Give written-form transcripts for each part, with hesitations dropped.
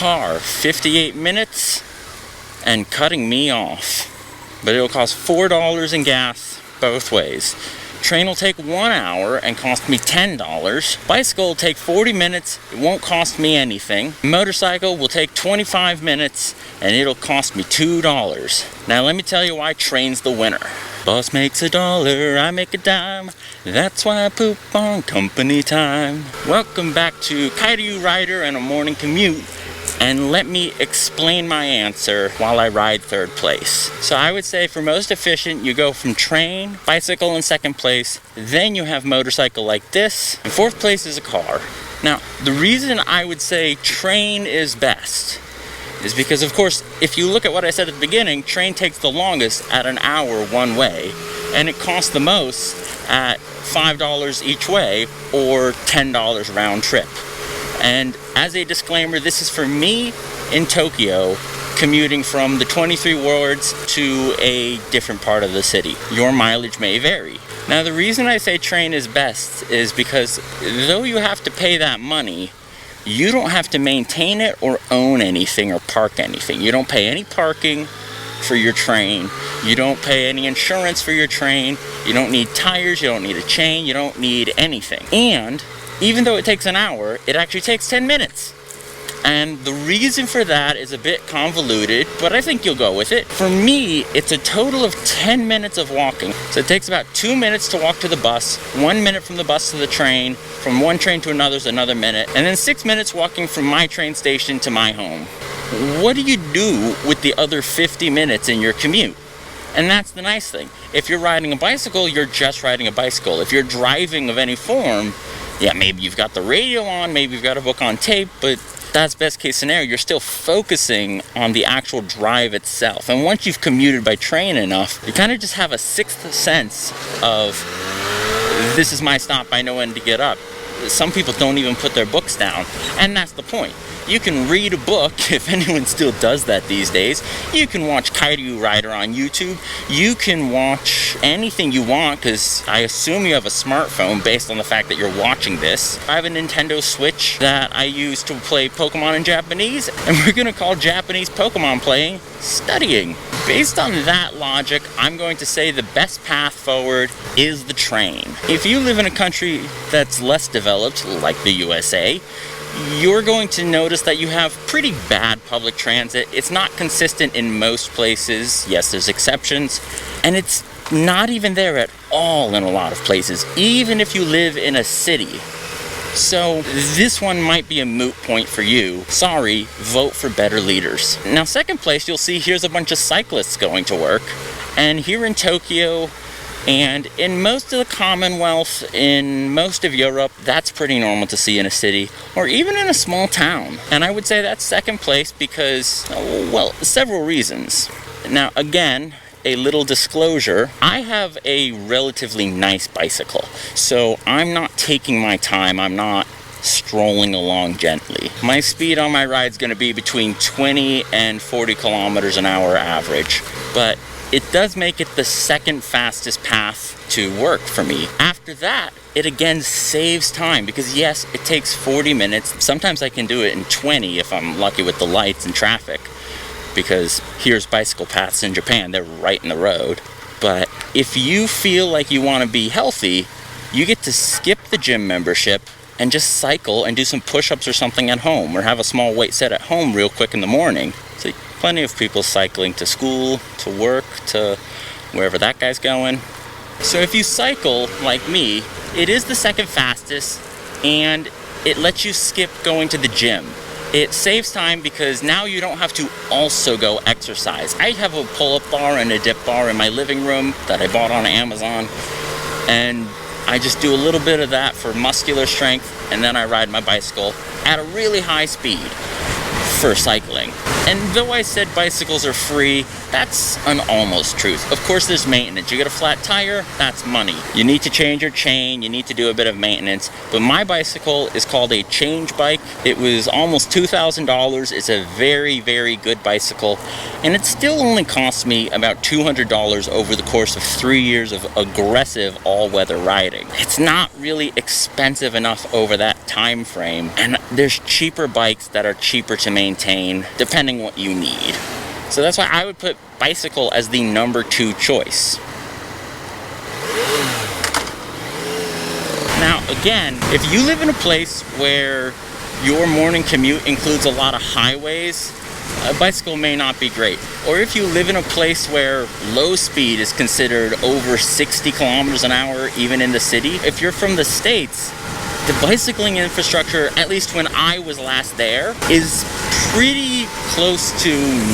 car 58 minutes and cutting me off. But it'll cost $4 in gas both ways. Train will take 1 hour and cost me $10. Bicycle will take 40 minutes, it won't cost me anything. Motorcycle will take 25 minutes and it'll cost me $2. Now let me tell you why train's the winner. Boss makes $1, I make a dime. That's why I poop on company time. Welcome back to Commute Rider and a morning commute. And let me explain my answer while I ride third place. So I would say for most efficient, you go from train, bicycle in second place, then you have motorcycle like this, and fourth place is a car. Now, the reason I would say train is best is because, of course, if you look at what I said at the beginning, train takes the longest at an hour one way, and it costs the most at $5 each way or $10 round trip. And as a disclaimer, this is for me in Tokyo, commuting from the 23 wards to a different part of the city. Your mileage may vary. Now, the reason I say train is best is because though you have to pay that money, you don't have to maintain it or own anything or park anything. You don't pay any parking for your train. You don't pay any insurance for your train. You don't need tires. You don't need a chain. You don't need anything. And even though it takes an hour, it actually takes 10 minutes. And the reason for that is a bit convoluted, but I think you'll go with it. For me, it's a total of 10 minutes of walking. So it takes about 2 minutes to walk to the bus, 1 minute from the bus to the train, from one train to another is another minute, and then 6 minutes walking from my train station to my home. What do you do with the other 50 minutes in your commute? And that's the nice thing. If you're riding a bicycle, you're just riding a bicycle. If you're driving of any form, yeah, maybe you've got the radio on, maybe you've got a book on tape, but that's best case scenario. You're still focusing on the actual drive itself. And once you've commuted by train enough, you kind of just have a sixth sense of, this is my stop, I know when to get up. Some people don't even put their books down, and that's the point. You can read a book, if anyone still does that these days. You can watch Commute Rider on YouTube. You can watch anything you want, because I assume you have a smartphone based on the fact that you're watching this. I have a Nintendo Switch that I use to play Pokemon in Japanese, and we're going to call Japanese Pokemon playing studying. Based on that logic, I'm going to say the best path forward is the train. If you live in a country that's less developed, like the USA, you're going to notice that you have pretty bad public transit. It's not consistent in most places. Yes, there's exceptions. And it's not even there at all in a lot of places, even if you live in a city. So this one might be a moot point for you. Sorry, vote for better leaders. Now, second place, you'll see here's a bunch of cyclists going to work. And here in Tokyo, and in most of the Commonwealth, in most of Europe, that's pretty normal to see in a city, or even in a small town. And I would say that's second place because, well, several reasons. Now, again, a little disclosure, I have a relatively nice bicycle, so I'm not taking my time, I'm not strolling along gently. My speed on my ride is going to be between 20 and 40 kilometers an hour average, but it does make it the second fastest path to work for me. After that, it again saves time because yes, it takes 40 minutes. Sometimes I can do it in 20 if I'm lucky with the lights and traffic, because here's bicycle paths in Japan, they're right in the road. But if you feel like you want to be healthy, you get to skip the gym membership and just cycle and do some push-ups or something at home, or have a small weight set at home real quick in the morning. So plenty of people cycling to school, to work, to wherever that guy's going. So if you cycle like me, it is the second fastest, and it lets you skip going to the gym. It saves time because now you don't have to also go exercise. I have a pull-up bar and a dip bar in my living room that I bought on Amazon, and I just do a little bit of that for muscular strength, and then I ride my bicycle at a really high speed for cycling. And though I said bicycles are free, that's an almost truth. Of course there's maintenance. You get a flat tire, that's money. You need to change your chain, you need to do a bit of maintenance. But my bicycle is called a change bike. It was almost $2,000. It's a very, very good bicycle. And it still only cost me about $200 over the course of 3 years of aggressive all-weather riding. It's not really expensive enough over that time frame. And there's cheaper bikes that are cheaper to maintain, depending what you need. So that's why I would put bicycle as the number 2 choice. Now again, if you live in a place where your morning commute includes a lot of highways, a bicycle may not be great. Or if you live in a place where low speed is considered over 60 kilometers an hour, even in the city, if you're from the States, the bicycling infrastructure, at least when I was last there, is pretty close to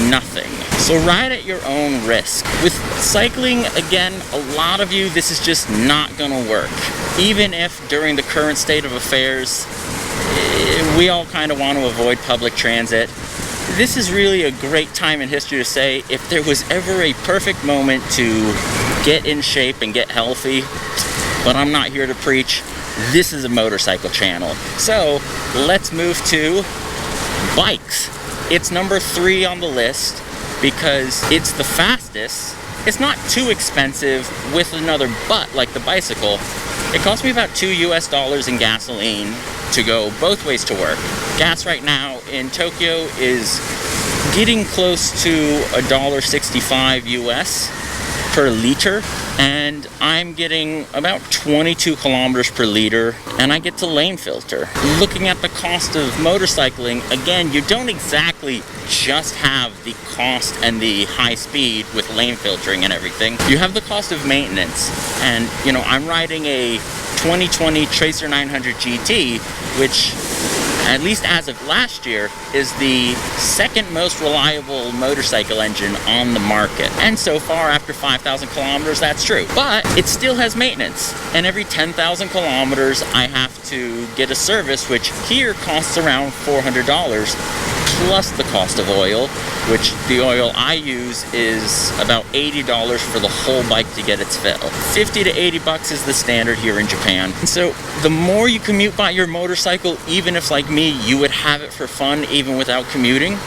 nothing. So ride at your own risk. With cycling, again, a lot of you, this is just not gonna work. Even if during the current state of affairs, we all kind of want to avoid public transit, this is really a great time in history to say, if there was ever a perfect moment to get in shape and get healthy, but I'm not here to preach, this is a motorcycle channel. So let's move to bikes. It's number 3 on the list because it's the fastest. It's not too expensive with another but like the bicycle. It cost me about $2 in gasoline to go both ways to work. Gas right now in Tokyo is getting close to $1.65 US per liter, and I'm getting about 22 kilometers per liter, and I get to lane filter. Looking at the cost of motorcycling, again, you don't exactly just have the cost and the high speed with lane filtering and everything. You have the cost of maintenance, and you know, I'm riding a 2020 Tracer 900 GT, which, at least as of last year, is the second most reliable motorcycle engine on the market. And so far, after 5,000 kilometers, that's true. But it still has maintenance. And every 10,000 kilometers, I have to get a service, which here costs around $400, plus the cost of oil, which the oil I use is about $80 for the whole bike to get its fill. 50 to 80 bucks is the standard here in Japan. And so the more you commute by your motorcycle, even if like me, you would have it for fun even without commuting,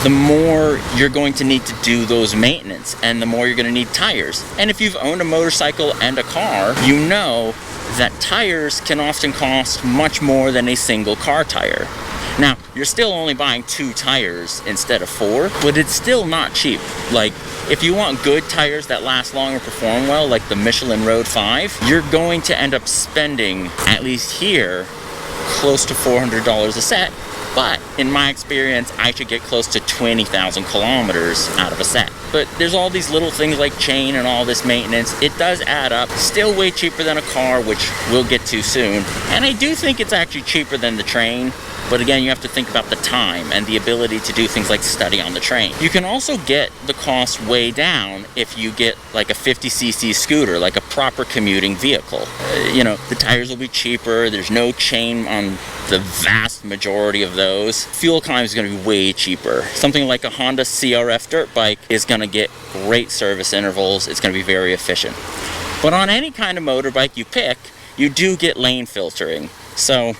the more you're going to need to do those maintenance, and the more you're going to need tires. And if you've owned a motorcycle and a car, you know that tires can often cost much more than a single car tire. Now, you're still only buying 2 tires instead of 4, but it's still not cheap. Like, if you want good tires that last long and perform well, like the Michelin Road 5, you're going to end up spending, at least here, close to $400 a set. But in my experience, I should get close to 20,000 kilometers out of a set. But there's all these little things like chain and all this maintenance. It does add up. Still way cheaper than a car, which we'll get to soon. And I do think it's actually cheaper than the train. But again, you have to think about the time and the ability to do things like study on the train. You can also get the cost way down if you get like a 50cc scooter, like a proper commuting vehicle. You know, the tires will be cheaper. There's no chain on the vast majority of those. Fuel economy is going to be way cheaper. Something like a Honda CRF dirt bike is going to get great service intervals. It's going to be very efficient. But on any kind of motorbike you pick, you do get lane filtering. So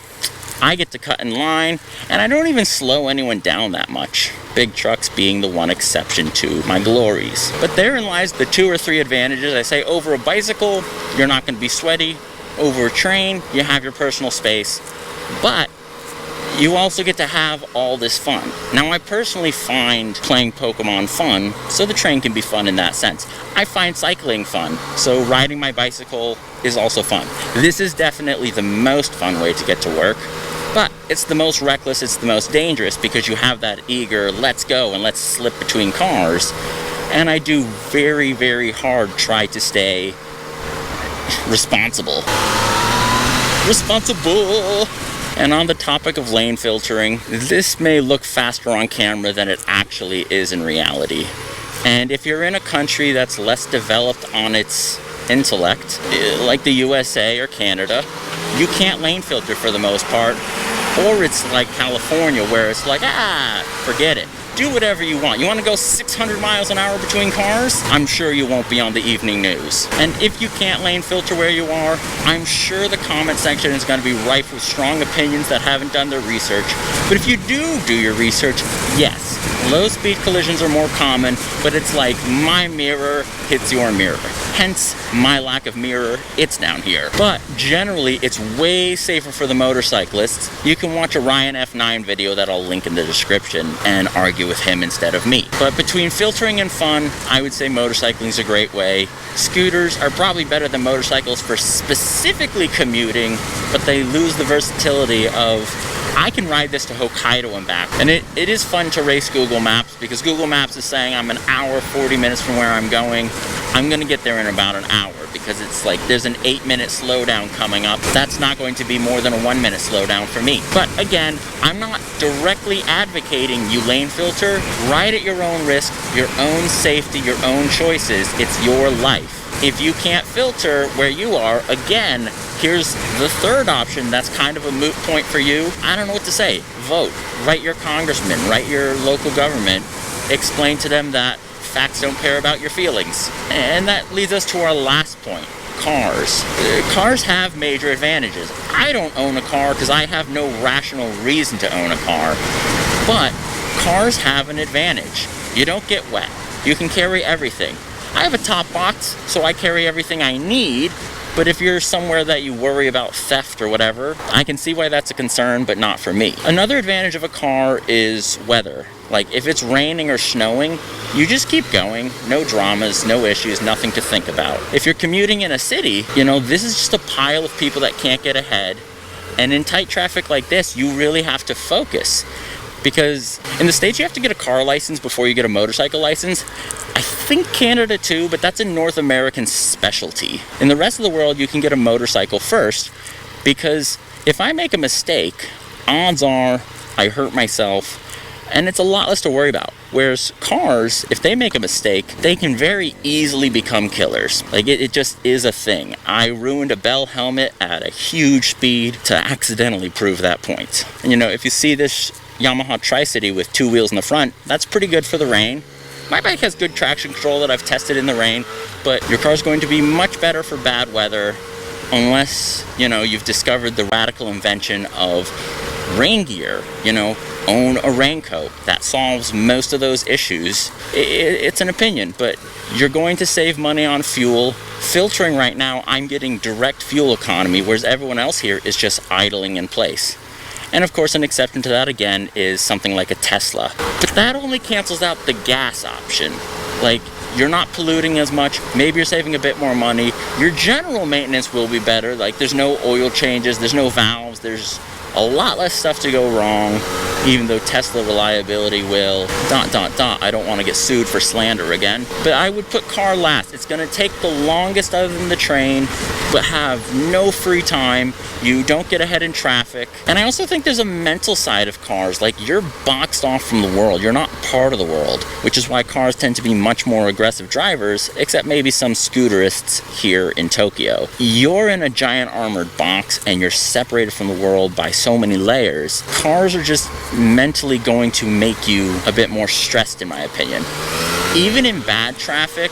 I get to cut in line, and I don't even slow anyone down that much. Big trucks being the one exception to my glories. But therein lies the 2 or 3 advantages. I say over a bicycle, you're not going to be sweaty. Over a train, you have your personal space. But you also get to have all this fun. Now, I personally find playing Pokemon fun, so the train can be fun in that sense. I find cycling fun, so riding my bicycle is also fun. This is definitely the most fun way to get to work, but it's the most reckless, it's the most dangerous, because you have that eager, let's go and let's slip between cars. And I do very, very hard try to stay responsible. And on the topic of lane filtering, this may look faster on camera than it actually is in reality. And if you're in a country that's less developed on its intellect, like the USA or Canada, you can't lane filter for the most part. Or it's like California where it's like, forget it. Do whatever you want. You want to go 600 miles an hour between cars? I'm sure you won't be on the evening news. And if you can't lane filter where you are, I'm sure the comment section is going to be rife with strong opinions that haven't done their research. But if you do your research, yes, low speed collisions are more common, but it's like my mirror hits your mirror. Hence my lack of mirror, it's down here. But generally, it's way safer for the motorcyclists. You can watch a Ryan F9 video that I'll link in the description and argue with him instead of me. But between filtering and fun, I would say motorcycling is a great way. Scooters are probably better than motorcycles for specifically commuting, but they lose the versatility of I can ride this to Hokkaido and back. And it is fun to race Google Maps because Google Maps is saying I'm an hour, 40 minutes from where I'm going. I'm gonna get there in about an hour because it's like there's an 8-minute slowdown coming up. That's not going to be more than a 1-minute slowdown for me. But again, I'm not directly advocating you lane filter. Ride at your own risk, your own safety, your own choices. It's your life. If you can't filter where you are, again, here's the third option that's kind of a moot point for you. I don't know what to say. Vote. Write your congressman. Write your local government. Explain to them that facts don't care about your feelings. And that leads us to our last point. Cars. Cars have major advantages. I don't own a car because I have no rational reason to own a car. But cars have an advantage. You don't get wet. You can carry everything. I have a top box, so I carry everything I need, but if you're somewhere that you worry about theft or whatever, I can see why that's a concern, but not for me. Another advantage of a car is weather. Like, if it's raining or snowing, you just keep going. No dramas, no issues, nothing to think about. If you're commuting in a city, this is just a pile of people that can't get ahead, and in tight traffic like this, you really have to focus. Because in the States, you have to get a car license before you get a motorcycle license. I think Canada too, but that's a North American specialty. In the rest of the world, you can get a motorcycle first, because if I make a mistake, odds are I hurt myself, and it's a lot less to worry about. Whereas cars, if they make a mistake, they can very easily become killers. Like, it just is a thing. I ruined a Bell helmet at a huge speed to accidentally prove that point. And if you see this Yamaha Tri-City with 2 wheels in the front, that's pretty good for the rain. My bike has good traction control that I've tested in the rain, but your car's going to be much better for bad weather unless, you've discovered the radical invention of rain gear. Own a raincoat. That solves most of those issues. It's an opinion, but you're going to save money on fuel. Filtering right now, I'm getting direct fuel economy, whereas everyone else here is just idling in place. And of course, an exception to that again is something like a Tesla. But that only cancels out the gas option. Like, you're not polluting as much, maybe you're saving a bit more money, your general maintenance will be better, like there's no oil changes, there's no valves, there's a lot less stuff to go wrong, even though Tesla reliability will ... I don't want to get sued for slander again. But I would put car last. It's going to take the longest other than the train, but have no free time. You don't get ahead in traffic. And I also think there's a mental side of cars. Like, you're boxed off from the world. You're not part of the world, which is why cars tend to be much more aggressive drivers, except maybe some scooterists here in Tokyo. You're in a giant armored box and you're separated from the world by so many layers. Cars are just mentally going to make you a bit more stressed, in my opinion. Even in bad traffic,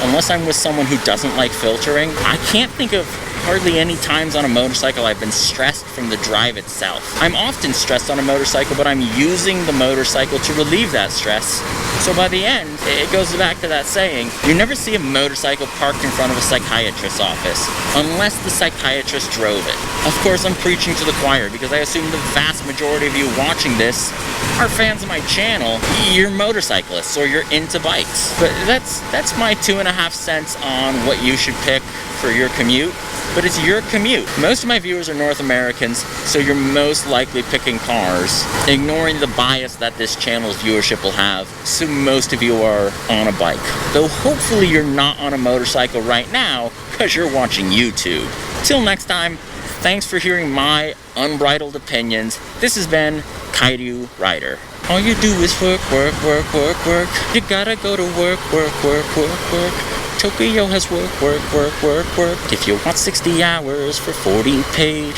unless I'm with someone who doesn't like filtering, I can't think of hardly any times on a motorcycle I've been stressed from the drive itself. I'm often stressed on a motorcycle, but I'm using the motorcycle to relieve that stress. So by the end, it goes back to that saying, you never see a motorcycle parked in front of a psychiatrist's office, unless the psychiatrist drove it. Of course, I'm preaching to the choir, because I assume the vast majority of you watching this are fans of my channel. You're motorcyclists, or you're into bikes. But that's my 2.5 cents on what you should pick for your commute. But it's your commute. Most of my viewers are North Americans, so you're most likely picking cars, ignoring the bias that this channel's viewership will have, so most of you are on a bike. Though hopefully you're not on a motorcycle right now, because you're watching YouTube. Till next time, thanks for hearing my unbridled opinions. This has been Commute Rider. All you do is work, work, work, work, work. You gotta go to work, work, work, work, work. Tokyo has work, work, work, work, work. If you want 60 hours for 40 paid.